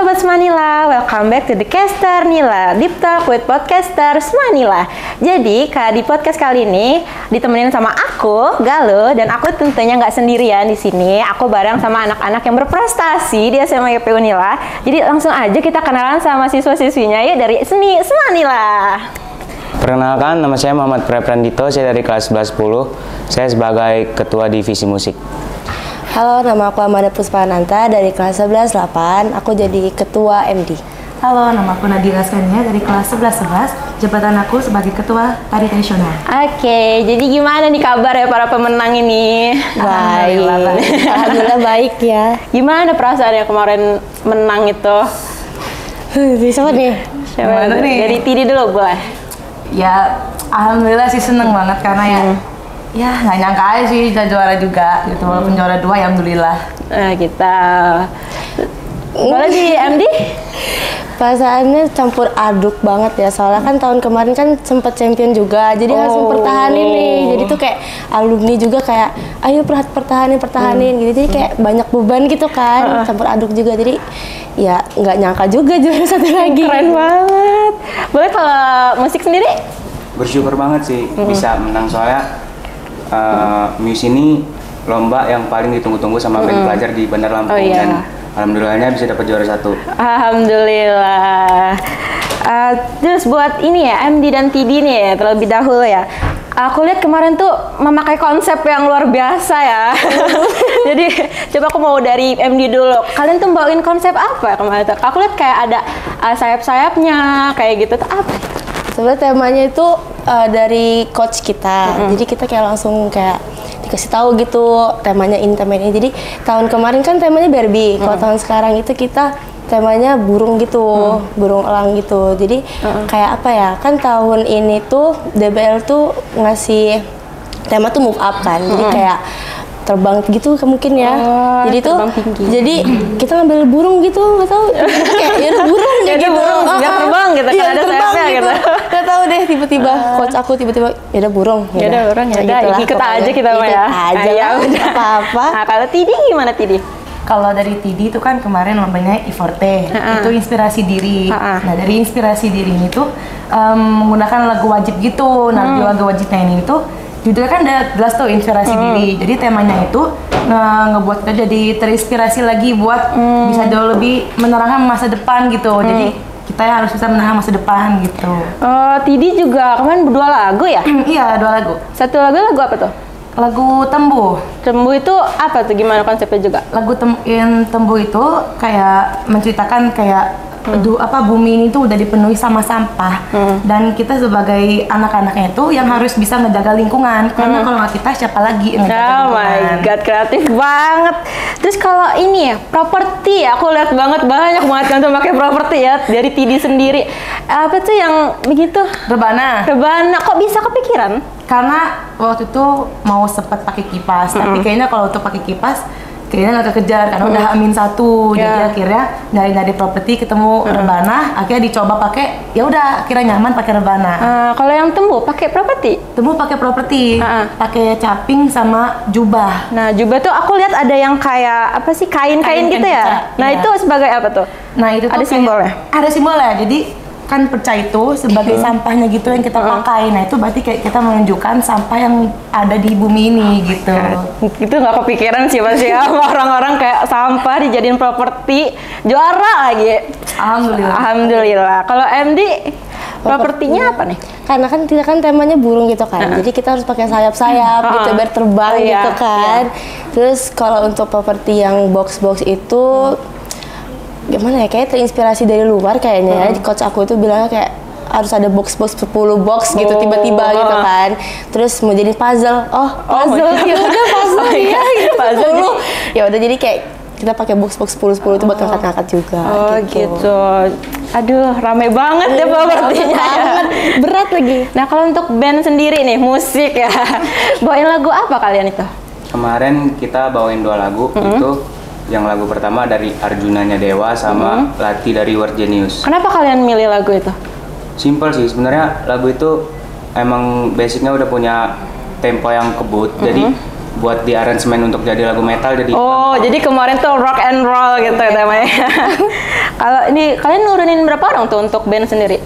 Sobat Semanila, welcome back to the Caster Nila, Deep Talk with Podcaster Semanila. Jadi, di podcast kali ini ditemenin sama aku, Galuh, dan aku tentunya nggak sendirian di sini. Aku bareng sama anak-anak yang berprestasi di SMA IPB Unila. Jadi langsung aja kita kenalan sama siswa-siswinya ya dari Seni Semanila. Perkenalkan, nama saya Muhammad Preprandito, saya dari kelas 1110. Saya sebagai ketua divisi musik. Halo, nama aku Amanda Puspananta dari kelas 11-8. Aku jadi ketua MD. Halo, nama aku Nadira Skania dari kelas 11-11. Jabatan aku sebagai ketua tari tradisional. Oke, jadi gimana nih kabar ya para pemenang ini? Baik. Alhamdulillah baik ya. Gimana perasaannya kemarin menang itu? Siapa nih? Siapa nih? Dari Tidi dulu boleh. Ya, alhamdulillah sih seneng banget karena ya nggak nyangka aja sih bisa juara juga gitu. Walaupun juara 2 ya alhamdulillah. Nah, kita boleh di MD? Perasaannya campur aduk banget ya, soalnya kan tahun kemarin kan sempat champion juga, jadi harus mempertahanin nih. Jadi tuh kayak alumni juga kayak, ayo pertahanin gitu. Jadi kayak banyak beban gitu kan, campur aduk juga. Jadi ya nggak nyangka juga juara satu lagi. Keren banget. Boleh kalau musik sendiri? Bersyukur banget sih bisa menang, soalnya MUSE ini lomba yang paling ditunggu-tunggu sama banyak pelajar di Bandar Lampung. Dan alhamdulillahnya bisa dapat juara 1. Alhamdulillah. Terus buat ini ya, MD dan TD nih ya, terlebih dahulu ya. Aku lihat kemarin tuh memakai konsep yang luar biasa ya. Jadi coba aku mau dari MD dulu. Kalian tuh bawain konsep apa kemarin tuh? Aku lihat kayak ada sayap-sayapnya kayak gitu tuh apa? Sebenarnya temanya itu dari coach kita, jadi kita kayak langsung kayak dikasih tahu gitu temanya ini. Jadi tahun kemarin kan temanya Barbie, kalau tahun sekarang itu kita temanya burung gitu, burung elang gitu. Jadi kayak apa ya, kan tahun ini tuh DBL tuh ngasih tema tuh move up kan, jadi kayak terbang gitu mungkin ya. Jadi tuh jadi kita ngambil burung gitu, nggak tahu kayak ya udah burung ya gitu. Burung sejak terbang gitu kan, ada sayapnya gitu. Nggak tahu deh, tiba-tiba coach aku tiba-tiba ya udah burung. Ya udah burung, ya udah ikut aja kita mah ya. Aja lah, apa-apa. Nah, kalau Tidi gimana Tidi? Kalau dari TD itu kan kemarin lombanya I-Forte, itu inspirasi diri. Nah, dari inspirasi diri ini tuh menggunakan lagu wajib gitu. Nah, di lagu wajibnya ini tuh judulnya kan udah jelas tuh inspirasi diri. Jadi temanya itu ngebuat kita jadi terinspirasi lagi buat bisa jauh lebih menerangkan masa depan gitu. Jadi kita harus bisa menerangkan masa depan gitu. Tidi juga kemarin berdua lagu ya? Iya, 2 lagu. Satu lagu apa tuh? Lagu Tembu. Tembu itu apa tuh? Gimana konsepnya juga? Lagu Tembu itu kayak menceritakan kayak bumi ini tuh udah dipenuhi sama sampah, dan kita sebagai anak-anaknya itu yang harus bisa ngejaga lingkungan, karena kalau nggak kita siapa lagi yang ngejaga lingkungan. Oh my god, kreatif banget. Terus kalau ini ya, properti, aku lihat banget banyak banget kan tuh pakai properti ya dari Tidi sendiri. Apa tuh yang begitu? Rebana. Kok bisa kepikiran? Karena waktu itu mau sempet pakai kipas, tapi kayaknya kalau untuk pakai kipas kayaknya nggak kekejar karena udah Amin 1. Jadi akhirnya nyari properti ketemu rebana, akhirnya dicoba pakai, ya udah akhirnya nyaman pakai rebana. Kalau yang Tembu pakai properti? Tembu pakai properti, pakai caping sama jubah. Nah, jubah tuh aku lihat ada yang kayak apa sih, kain-kain gitu ya? Nah, itu sebagai apa tuh? Nah, itu tuh ada simbolnya? Ada simbolnya. Jadi kan perca itu sebagai sampahnya gitu yang kita pakai. Nah, itu berarti kayak kita menunjukkan sampah yang ada di bumi ini gitu. Itu nggak kepikiran sih pasti ya, orang-orang kayak sampah dijadiin properti, juara lagi. Alhamdulillah. Kalau MD propertinya apa nih? Karena kan kita kan temanya burung gitu kan, jadi kita harus pakai sayap-sayap gitu biar terbang gitu kan. Terus kalau untuk properti yang box-box itu gimana ya, kayak terinspirasi dari luar kayaknya ya. Coach aku itu bilangnya kayak harus ada box-box 10 box gitu tiba-tiba gitu kan. Terus mau jadi puzzle. Puzzle. Ya udah puzzle ya gitu. Puzzle. Ya udah jadi kayak kita pakai box-box 10 itu buat ngangkat-ngangkat juga. Gitu. Aduh, rame banget deh propertinya. Berat lagi. Nah, kalau untuk band sendiri nih, musik ya. Bawain lagu apa kalian itu? Kemarin kita bawain 2 lagu, itu yang lagu pertama dari Arjunanya Dewa sama Lati dari World Genius. Kenapa kalian milih lagu itu? Simple sih, sebenarnya lagu itu emang basicnya udah punya tempo yang kebut, jadi buat di aransemen untuk jadi lagu metal jadi. Oh, jadi kemarin tuh rock and roll gitu temanya. Kalau ini kalian nurunin berapa orang tuh untuk band sendiri?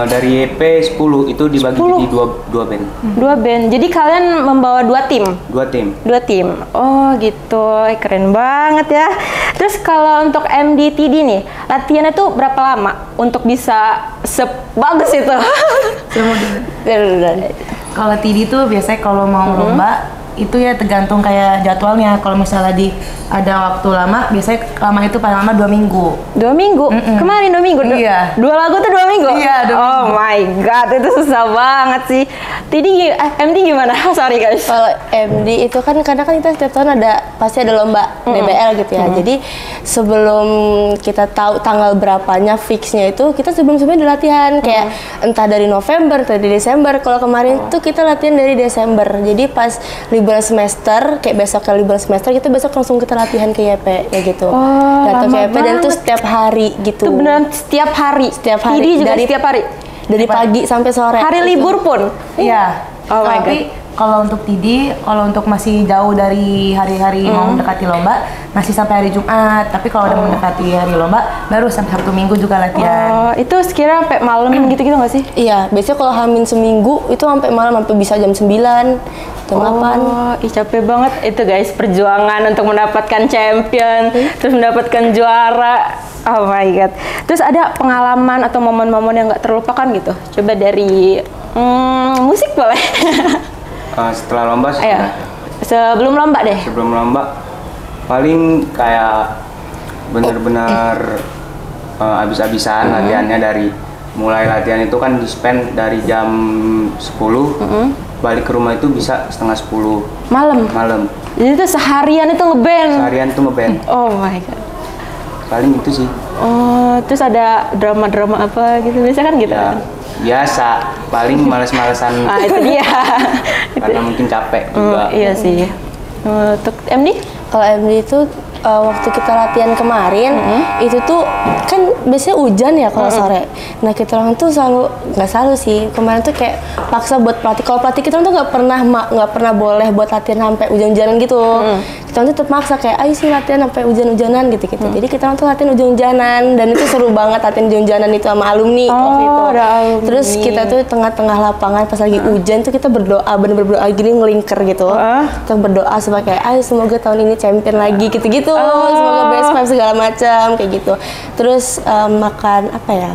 Dari EP 10 itu dibagi 10? jadi dua band. 2 band. Jadi kalian membawa 2 tim. 2 tim. 2 tim. Oh, gitu. Keren banget ya. Terus kalau untuk MDTD nih, latihannya tuh berapa lama untuk bisa sebagus itu? Kalau TD tuh biasanya kalau mau lomba itu ya tergantung kayak jadwalnya. Kalau misalnya ada waktu lama, biasanya lama itu paling lama 2 minggu. 2 minggu? Kemarin 2 minggu? Iya. 2 lagu tuh 2 minggu? Iya, 2 minggu. Oh my god, itu susah banget sih. MD gimana? Sorry guys. Kalau MD itu kan karena kan kita setiap tahun pasti ada lomba DBL gitu ya. Jadi sebelum kita tahu tanggal berapanya fixnya itu kita sebelum-sebelumnya udah latihan kayak entah dari November, entah dari Desember. Kalau kemarin tuh kita latihan dari Desember. Jadi pas liburan semester, kayak besok liburan semester kita besok langsung kita latihan ke YP kayak gitu. Datang ke YP dan itu setiap hari gitu. Itu beneran setiap hari? Setiap hari. TD juga setiap hari? Dari pagi sampai sore. Hari libur pun? Iya. Oh my Tapi kalau untuk TD, kalau untuk masih jauh dari hari-hari mau mendekati lomba, masih sampai hari Jumat. Tapi kalau udah mendekati hari lomba, baru sampai Sabtu Minggu juga latihan. Oh, itu sekira sampai malam gitu-gitu nggak sih? Iya, biasanya kalau hamin seminggu itu sampai malam, sampai bisa jam 9, jam 8. Oh, capek banget itu guys, perjuangan untuk mendapatkan champion, terus mendapatkan juara. Oh my god. Terus ada pengalaman atau momen-momen yang nggak terlupakan gitu? Coba dari musik boleh? Setelah lomba sih. Ayo. Sebelum lomba deh. Sebelum lomba paling kayak bener-bener habis-habisan latihannya. Dari mulai latihan itu kan di spend dari jam 10 balik ke rumah itu bisa setengah 10 malam. Jadi itu seharian itu ngeband. Oh my god. Paling itu sih. Oh, terus ada drama-drama apa gitu? Biasa kan gitu Ya, kan? biasa. Paling males-malesan. Itu dia. Karena mungkin capek juga. Iya sih. Untuk MD? Kalau MD itu waktu kita latihan kemarin itu tuh kan biasanya hujan ya kalau sore. Nah kita orang tuh nggak selalu sih, kemarin tuh kayak paksa buat pelatih. Kalau pelatih kita tuh nggak pernah boleh buat latihan sampai hujan-hujanan gitu. Kita tuh tetap maksa kayak ayo sih latihan sampai hujan-hujanan gitu. Jadi kita orang tuh latihan hujan-hujanan dan itu seru banget latihan hujan-hujanan itu sama alumni waktu itu. Alumni. Terus kita tuh tengah-tengah lapangan pas lagi hujan tuh kita berdoa, bener-bener berdoa gini ngelingker gitu. Kita berdoa supaya kayak ayo semoga tahun ini champion lagi gitu-gitu. Semoga best five segala macam kayak gitu. Terus makan apa ya?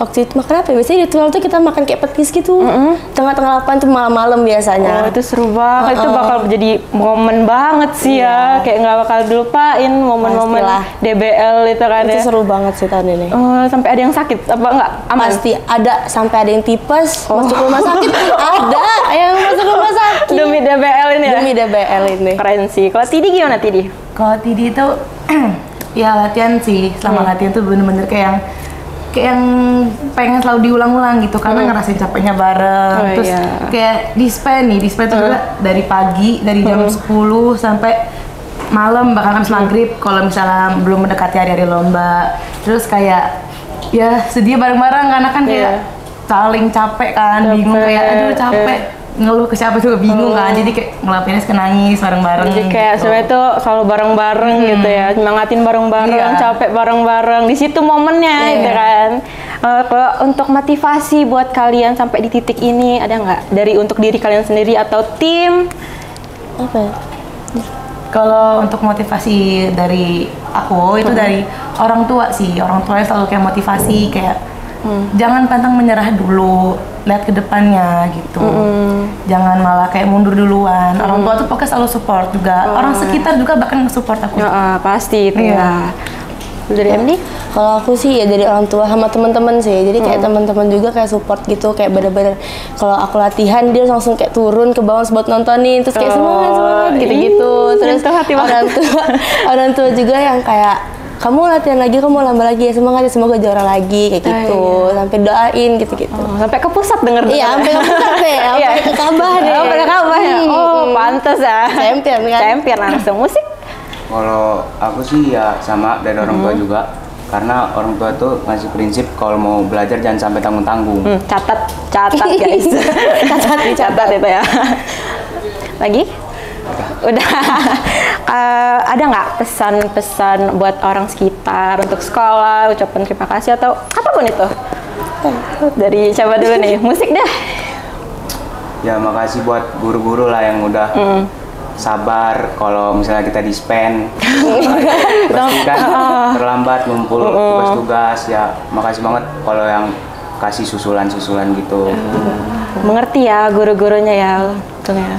Waktu itu makan apa ya? Biasanya ritual tuh kita makan kayak petis gitu. Tengah-tengah lapangan tuh malam-malam biasanya. Oh, itu seru banget. Itu bakal jadi momen banget sih ya. Kayak nggak bakal dilupain momen-momen DBL itu kan ya. Itu seru banget sih tahun ini. Oh, sampai ada yang sakit apa enggak? Aman? Pasti ada, sampai ada yang tipes masuk rumah sakit. Ada yang masuk rumah sakit. Demi DBL ini ya? Demi DBL ini. Keren sih. Kalau Tidi gimana Tidi? Kalau TD itu ya latihan sih. Selama latihan tuh bener-bener kayak yang pengen selalu diulang-ulang gitu karena ngerasain capeknya bareng. Terus kayak dispen tuh juga dari pagi, dari jam 10 sampai malam bahkan habis maghrib kalau misalnya belum mendekati hari-hari lomba. Terus kayak ya sedih bareng-bareng karena kan kayak saling capek kan, bingung kayak aduh capek. Ngeluh ke siapa juga bingung kan, jadi kayak ngelakuinnya suka nangis bareng-bareng. Jadi kayak gitu. sebenarnya tuh selalu bareng-bareng gitu ya, semangatin bareng-bareng, capek bareng-bareng. Di situ momennya gitu kan. Kalau untuk motivasi buat kalian sampai di titik ini ada nggak dari untuk diri kalian sendiri atau tim? Apa ya? Kalau untuk motivasi dari aku itu dari orang tua sih. Orang tuanya selalu kayak motivasi kayak jangan pantang menyerah dulu, lihat ke depannya gitu. Jangan malah kayak mundur duluan. Orang tua tuh pokoknya selalu support juga. Orang sekitar juga bahkan support aku. Pasti itu ya. Dari MD? Kalau aku sih ya dari orang tua sama teman-teman sih. Jadi kayak teman-teman juga kayak support gitu, kayak bener-bener kalau aku latihan dia langsung kayak turun ke bawah buat nontonin, terus kayak semangat gitu-gitu. Terus orang tua juga yang kayak kamu latihan lagi, kamu lama lagi ya, semangat ya, semoga juara lagi kayak gitu. Sampai doain gitu-gitu. Sampai ke pusat denger. Iya, sampai ke pusat deh, sampai ke Kabah deh. Sampai ke Kabah ya. Oh, pantas ya. Champion kan. Champion langsung musik. Kalau aku sih ya sama dari orang tua juga. Karena orang tua tuh ngasih prinsip kalau mau belajar jangan sampai tanggung-tanggung. Catat guys. Catat itu ya. Lagi? Udah. Ada nggak pesan-pesan buat orang sekitar untuk sekolah, ucapan terima kasih atau apapun itu? Dari coba dulu nih, musik dah. Ya makasih buat guru-guru lah yang udah sabar kalau misalnya kita dispen. Pasti kan terlambat ngumpul tugas-tugas ya. Makasih banget kalau yang kasih susulan-susulan gitu. Mengerti ya guru-gurunya ya.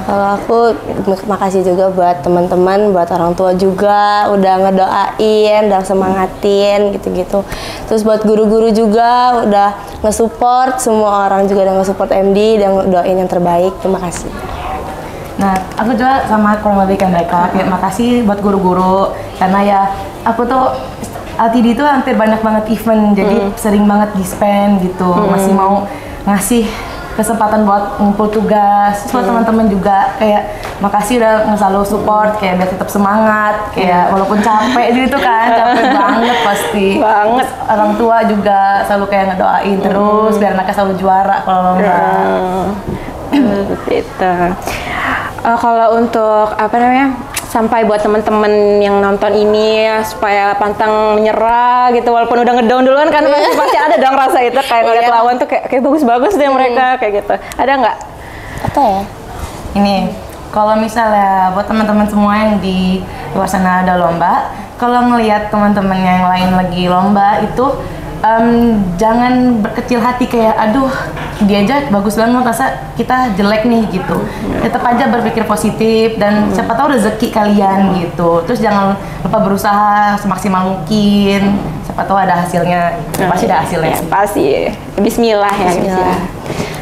Kalau aku makasih juga buat teman-teman, buat orang tua juga udah ngedoain, udah semangatin gitu-gitu. Terus buat guru-guru juga udah nge-support, semua orang juga udah nge-support MD dan doain yang terbaik. Terima kasih. Nah, aku juga sama kurang lebih kayak mereka. Terima kasih buat guru-guru karena ya aku tuh LTD itu hampir banyak banget event, jadi sering banget dispen gitu. Masih mau ngasih kesempatan buat ngumpul tugas. Terus buat teman-teman juga kayak makasih udah selalu support kayak biar tetap semangat, kayak walaupun capek gitu kan, capek banget pasti. Banget. Terus orang tua juga selalu kayak ngedoain terus biar anaknya selalu juara kalau lomba. Gitu. Kalau untuk apa namanya? Sampai buat teman-teman yang nonton ini supaya pantang menyerah gitu, walaupun udah ngedown duluan kan pasti ada dong rasa itu kayak ngeliat lawan tuh kayak bagus-bagus deh mereka kayak gitu. Ada nggak? Apa ya? Ini kalau misalnya buat teman-teman semua yang di luar sana ada lomba, kalau ngelihat teman-teman yang lain lagi lomba itu jangan berkecil hati kayak aduh dia aja bagus banget masa kita jelek nih gitu. Tetap aja berpikir positif dan siapa tahu rezeki kalian gitu. Terus jangan lupa berusaha semaksimal mungkin. Siapa tahu ada hasilnya. Pasti ada hasilnya. Ya, pasti. Bismillah ya. Bismillah.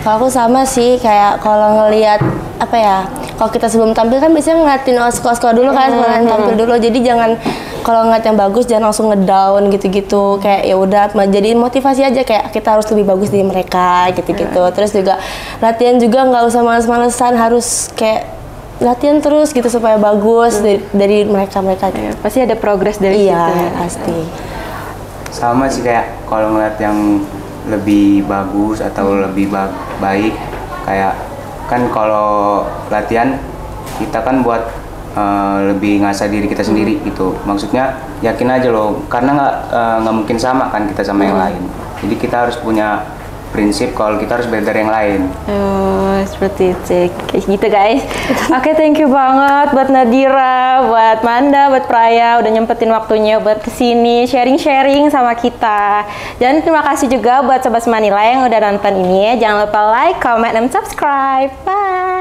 Kalau aku sama sih kayak kalau ngelihat apa ya, kalau kita sebelum tampil kan biasanya ngeliatin sekolah-sekolah dulu kan sebelum tampil dulu. Jadi jangan kalau ngeliat yang bagus jangan langsung ngedown gitu-gitu, kayak ya udah jadi motivasi aja kayak kita harus lebih bagus dari mereka gitu-gitu. Terus juga latihan juga nggak usah males-malesan, harus kayak latihan terus gitu supaya bagus dari mereka ya, pasti ada progres dari situ. Iya pasti. Sama sih kayak kalau ngeliat yang lebih bagus atau lebih baik, kayak kan kalau latihan kita kan buat lebih ngasah diri kita sendiri gitu. Maksudnya yakin aja loh, karena nggak mungkin sama kan kita sama yang lain. Jadi kita harus punya prinsip kalau kita harus beda dari yang lain. Oh, seperti itu. Kayak gitu guys. Oke, thank you banget buat Nadira, buat Manda, buat Praya udah nyempetin waktunya buat kesini sharing-sharing sama kita. Dan terima kasih juga buat Sobat Manila yang udah nonton ini. Jangan lupa like, comment, dan subscribe. Bye.